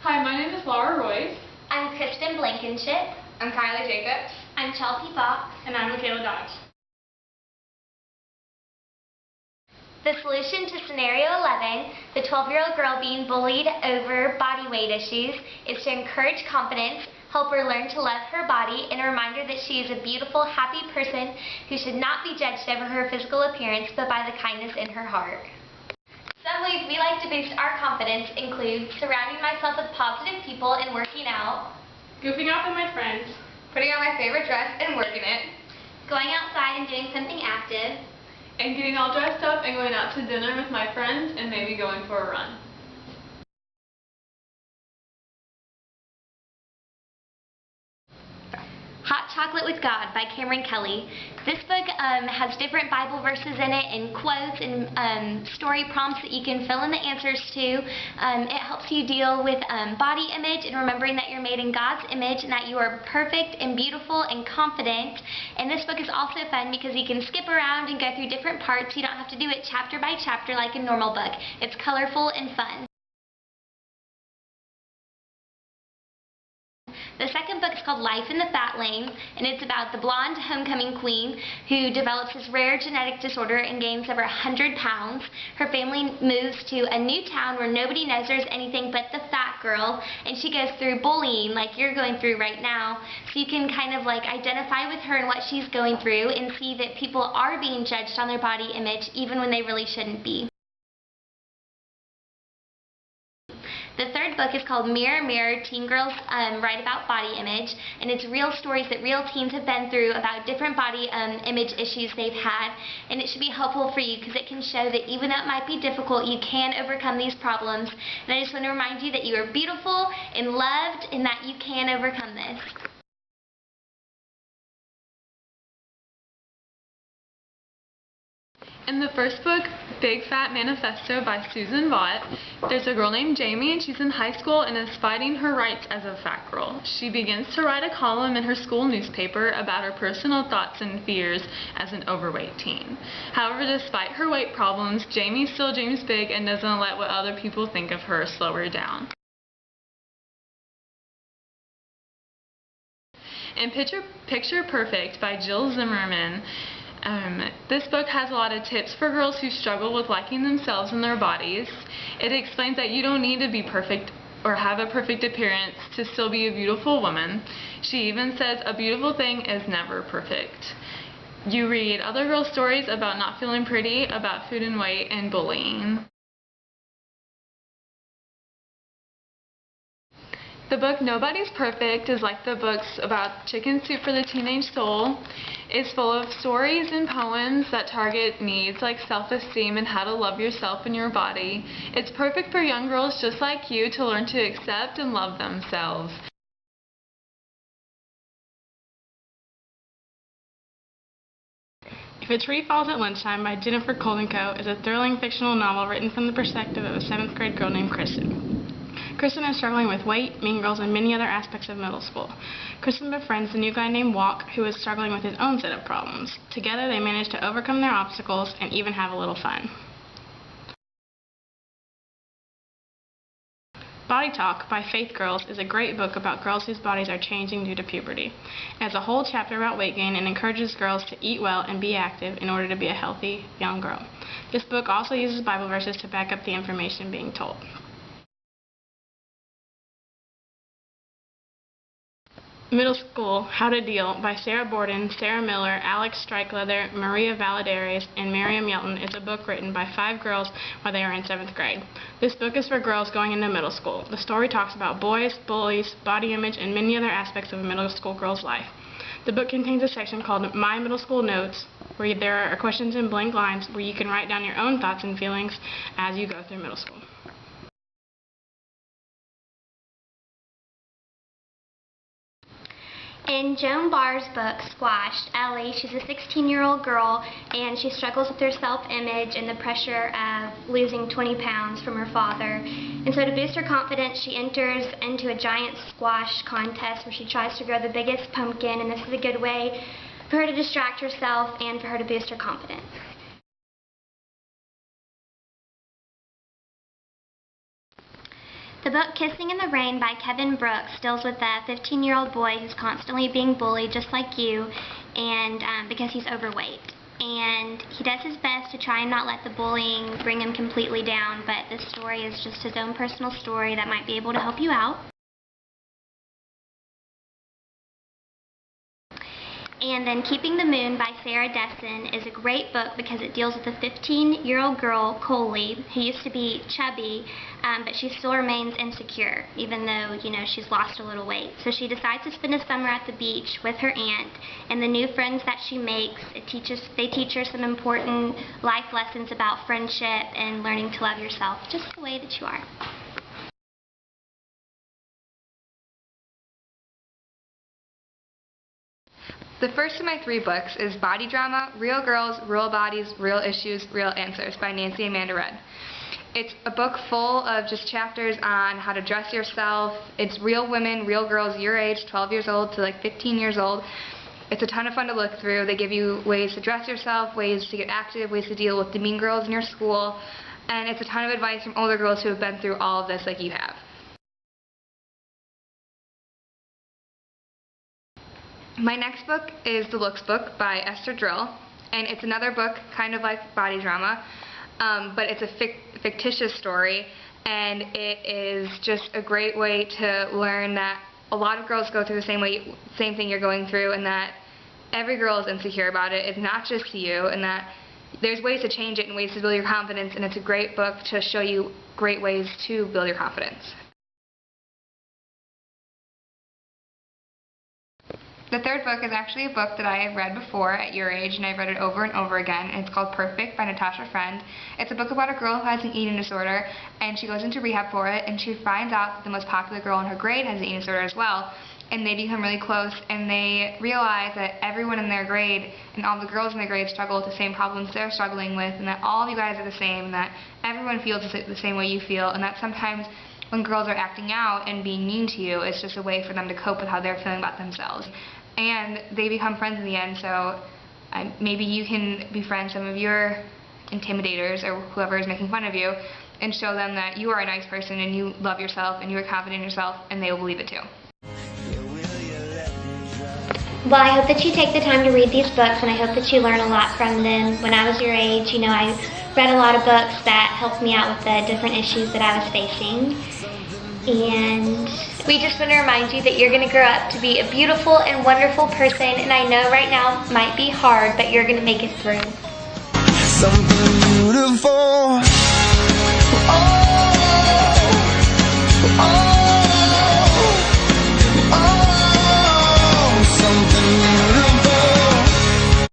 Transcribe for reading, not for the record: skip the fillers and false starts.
Hi, my name is Laura Royce. I'm Kristen Blankenship. I'm Kylie Jacobs. I'm Chelsea Fox. And I'm Michaela Dodge. The solution to scenario 11, the 12-year-old girl being bullied over body weight issues, is to encourage confidence, help her learn to love her body, and a reminder that she is a beautiful, happy person who should not be judged over her physical appearance, but by the kindness in her heart. Some ways we like to boost our confidence include surrounding myself with positive people and working out, Goofing off with my friends, Putting on my favorite dress and working it, going outside and doing something active, and getting all dressed up and going out to dinner with my friends and maybe going for a run. Hot Chocolate with God by Cameron Kelly. This book has different Bible verses in it and quotes and story prompts that you can fill in the answers to. It helps you deal with body image and remembering that you're made in God's image and that you are perfect and beautiful and confident. And this book is also fun because you can skip around and go through different parts. You don't have to do it chapter by chapter like a normal book. It's colorful and fun. The second book is called Life in the Fat Lane, and it's about the blonde homecoming queen who develops this rare genetic disorder and gains over 100 pounds. Her family moves to a new town where nobody knows there's anything but the fat girl, and she goes through bullying like you're going through right now. So you can kind of like identify with her and what she's going through and see that people are being judged on their body image even when they really shouldn't be. The third book is called Mirror, Mirror, Teen Girls Write About Body Image, and it's real stories that real teens have been through about different body image issues they've had, and it should be helpful for you because it can show that even though it might be difficult, you can overcome these problems. And I just want to remind you that you are beautiful and loved and that you can overcome this. In the first book, Big Fat Manifesto by Susan Vaught, there's a girl named Jamie and she's in high school and is fighting her rights as a fat girl. She begins to write a column in her school newspaper about her personal thoughts and fears as an overweight teen. However, despite her weight problems, Jamie still dreams big and doesn't let what other people think of her slow her down. And Picture Perfect by Jill Zimmerman. This book has a lot of tips for girls who struggle with liking themselves and their bodies. It explains that you don't need to be perfect or have a perfect appearance to still be a beautiful woman. She even says a beautiful thing is never perfect. You read other girls' stories about not feeling pretty, about food and weight, and bullying. The book Nobody's Perfect is like the books about Chicken Soup for the Teenage Soul. It's full of stories and poems that target needs like self-esteem and how to love yourself and your body. It's perfect for young girls just like you to learn to accept and love themselves. If a Tree Falls at Lunchtime by Jennifer Koldenko is a thrilling fictional novel written from the perspective of a 7th grade girl named Kristen. Kristen is struggling with weight, mean girls, and many other aspects of middle school. Kristen befriends a new guy named Walk who is struggling with his own set of problems. Together they manage to overcome their obstacles and even have a little fun. Body Talk by Faith Girls is a great book about girls whose bodies are changing due to puberty. It has a whole chapter about weight gain and encourages girls to eat well and be active in order to be a healthy young girl. This book also uses Bible verses to back up the information being told. Middle School, How to Deal by Sarah Borden, Sarah Miller, Alex Strikeleather, Maria Valadares, and Miriam Yelton is a book written by 5 girls while they are in 7th grade. This book is for girls going into middle school. The story talks about boys, bullies, body image, and many other aspects of a middle school girl's life. The book contains a section called My Middle School Notes, where there are questions and blank lines where you can write down your own thoughts and feelings as you go through middle school. In Joan Barr's book, Squashed, Ellie, she's a 16-year-old girl and she struggles with her self-image and the pressure of losing 20 pounds from her father. And so to boost her confidence, she enters into a giant squash contest where she tries to grow the biggest pumpkin, and this is a good way for her to distract herself and for her to boost her confidence. The book Kissing in the Rain by Kevin Brooks deals with a 15-year-old boy who's constantly being bullied just like you, and because he's overweight. And he does his best to try and not let the bullying bring him completely down, but this story is just his own personal story that might be able to help you out. And then Keeping the Moon by Sarah Dessen is a great book because it deals with a 15-year-old girl, Coley, who used to be chubby, but she still remains insecure, even though, she's lost a little weight. So she decides to spend a summer at the beach with her aunt, and the new friends that she makes, they teach her some important life lessons about friendship and learning to love yourself just the way that you are. The first of my 3 books is Body Drama, Real Girls, Real Bodies, Real Issues, Real Answers by Nancy Amanda Red. It's a book full of just chapters on how to dress yourself. It's real women, real girls your age, 12 years old to like 15 years old. It's a ton of fun to look through. They give you ways to dress yourself, ways to get active, ways to deal with the mean girls in your school, and it's a ton of advice from older girls who have been through all of this like you have. My next book is The Looks Book by Esther Drill, and it's another book kind of like Body Drama, but it's a fictitious story, and it is just a great way to learn that a lot of girls go through the same thing you're going through, and that every girl is insecure about it. It's not just you, and that there's ways to change it and ways to build your confidence, and it's a great book to show you great ways to build your confidence. The third book is actually a book that I have read before at your age, and I've read it over and over again, and it's called Perfect by Natasha Friend. It's a book about a girl who has an eating disorder, and she goes into rehab for it, and she finds out that the most popular girl in her grade has an eating disorder as well, and they become really close, and they realize that everyone in their grade and all the girls in their grade struggle with the same problems they're struggling with, and that all of you guys are the same, and that everyone feels the same way you feel, and that sometimes when girls are acting out and being mean to you, it's just a way for them to cope with how they're feeling about themselves. And they become friends in the end, so maybe you can befriend some of your intimidators or whoever is making fun of you and show them that you are a nice person and you love yourself and you are confident in yourself, and they will believe it too. Well, I hope that you take the time to read these books, and I hope that you learn a lot from them. When I was your age, I read a lot of books that helped me out with the different issues that I was facing. And we just want to remind you that you're going to grow up to be a beautiful and wonderful person, and I know right now might be hard, but you're going to make it through. Something beautiful.